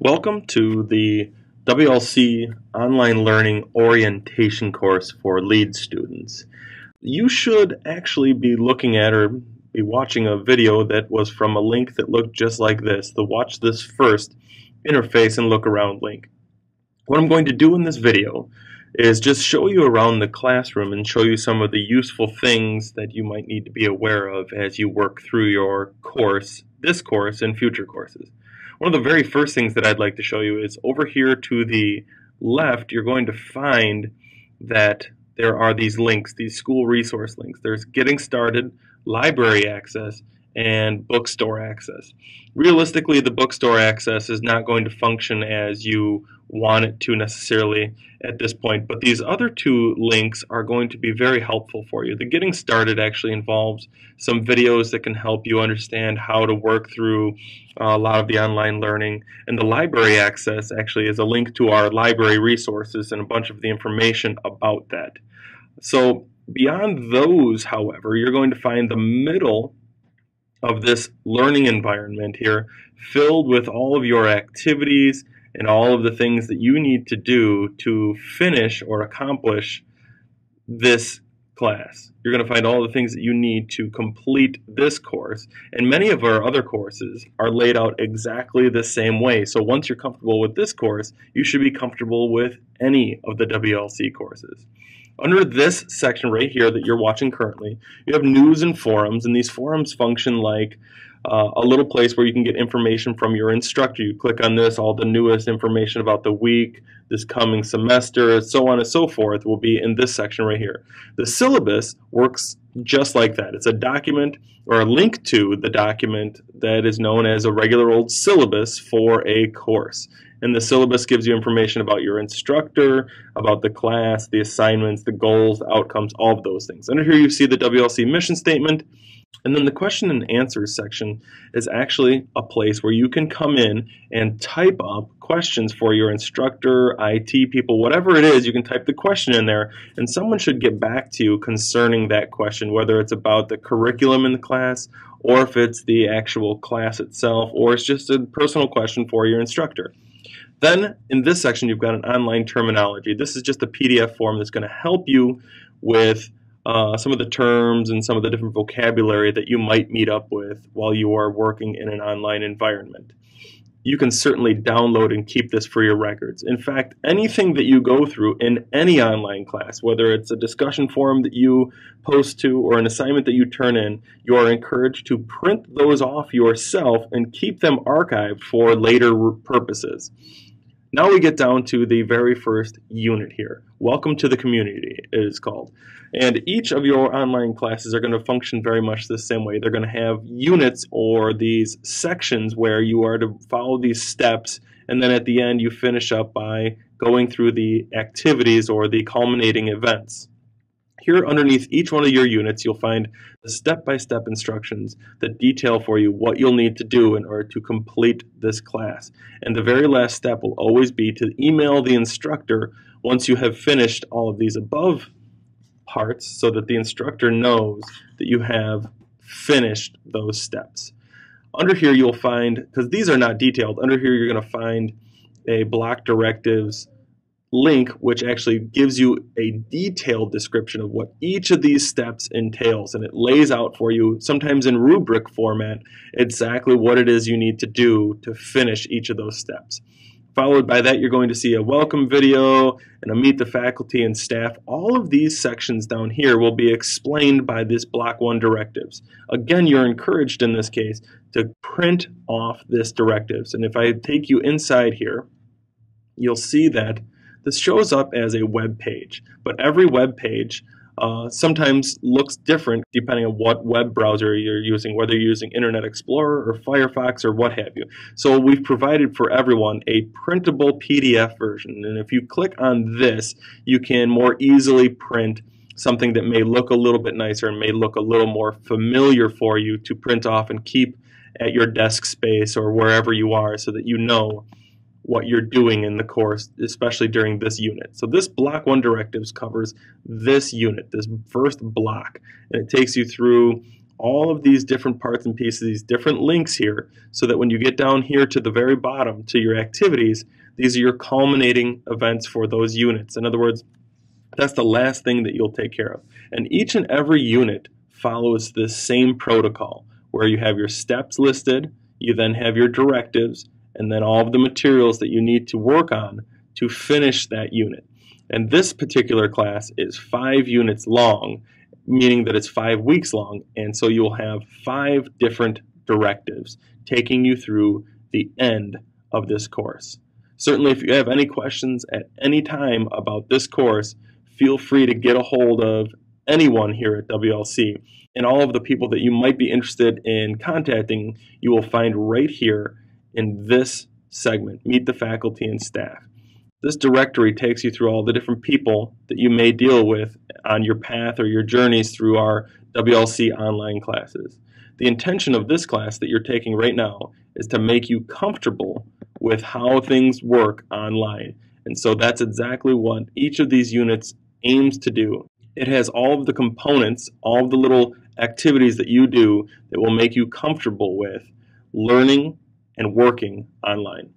Welcome to the WLC Online Learning Orientation course for LEAD students. You should actually be looking at or be watching a video that was from a link that looked just like this, the Watch This First interface and look around link. What I'm going to do in this video is just show you around the classroom and show you some of the useful things that you might need to be aware of as you work through your course, this course, and future courses. One of the very first things that I'd like to show you is over here to the left, you're going to find that there are these links, these school resource links. There's Getting Started, Library Access, and Bookstore Access. Realistically, the Bookstore Access is not going to function as you want it to necessarily at this point, but these other two links are going to be very helpful for you. The Getting Started actually involves some videos that can help you understand how to work through a lot of the online learning, and the Library Access actually is a link to our library resources and a bunch of the information about that. So beyond those, however, you're going to find the middle of this learning environment here filled with all of your activities and all of the things that you need to do to finish or accomplish this class. You're going to find all the things that you need to complete this course, and many of our other courses are laid out exactly the same way. So once you're comfortable with this course, you should be comfortable with any of the WLC courses. Under this section right here that you're watching currently, you have news and forums, and these forums function like a little place where you can get information from your instructor. You click on this, all the newest information about the week, this coming semester, so on and so forth will be in this section right here. The syllabus works just like that. It's a document or a link to the document that is known as a regular old syllabus for a course. And the syllabus gives you information about your instructor, about the class, the assignments, the goals, the outcomes, all of those things. Under here you see the WLC mission statement. And then the question and answers section is actually a place where you can come in and type up questions for your instructor, IT people, whatever it is, you can type the question in there, and someone should get back to you concerning that question, whether it's about the curriculum in the class, or if it's the actual class itself, or it's just a personal question for your instructor. Then in this section, you've got an online terminology. This is just a PDF form that's going to help you with some of the terms and some of the different vocabulary that you might meet up with while you are working in an online environment. You can certainly download and keep this for your records. In fact, anything that you go through in any online class, whether it's a discussion forum that you post to or an assignment that you turn in, you are encouraged to print those off yourself and keep them archived for later purposes. Now we get down to the very first unit here. Welcome to the community, it is called. And each of your online classes are going to function very much the same way. They're going to have units or these sections where you are to follow these steps, and then at the end you finish up by going through the activities or the culminating events. Here underneath each one of your units, you'll find the step-by-step instructions that detail for you what you'll need to do in order to complete this class. And the very last step will always be to email the instructor once you have finished all of these above parts so that the instructor knows that you have finished those steps. Under here you'll find, because these are not detailed, under here you're going to find a block directives link which actually gives you a detailed description of what each of these steps entails, and it lays out for you, sometimes in rubric format, exactly what it is you need to do to finish each of those steps. Followed by that, you're going to see a welcome video and a meet the faculty and staff. All of these sections down here will be explained by this block 1 directives. Again, you're encouraged in this case to print off this directives, and if I take you inside here, you'll see that this shows up as a web page, but every web page sometimes looks different depending on what web browser you're using, whether you're using Internet Explorer or Firefox or what have you. So we've provided for everyone a printable PDF version, and if you click on this, you can more easily print something that may look a little bit nicer and may look a little more familiar for you to print off and keep at your desk space or wherever you are so that you know what you're doing in the course, especially during this unit. So this block 1 directives covers this unit, this first block, and it takes you through all of these different parts and pieces, these different links here, so that when you get down here to the very bottom to your activities, these are your culminating events for those units. In other words, that's the last thing that you'll take care of. And each and every unit follows this same protocol where you have your steps listed, you then have your directives, and then all of the materials that you need to work on to finish that unit. And this particular class is 5 units long, meaning that it's 5 weeks long, and so you'll have 5 different directives taking you through the end of this course. Certainly, if you have any questions at any time about this course, feel free to get a hold of anyone here at WLC. And all of the people that you might be interested in contacting, you will find right here in this segment, Meet the Faculty and Staff. This directory takes you through all the different people that you may deal with on your path or your journeys through our WLC online classes. The intention of this class that you're taking right now is to make you comfortable with how things work online. And so that's exactly what each of these units aims to do. It has all of the components, all of the little activities that you do that will make you comfortable with learning and working online.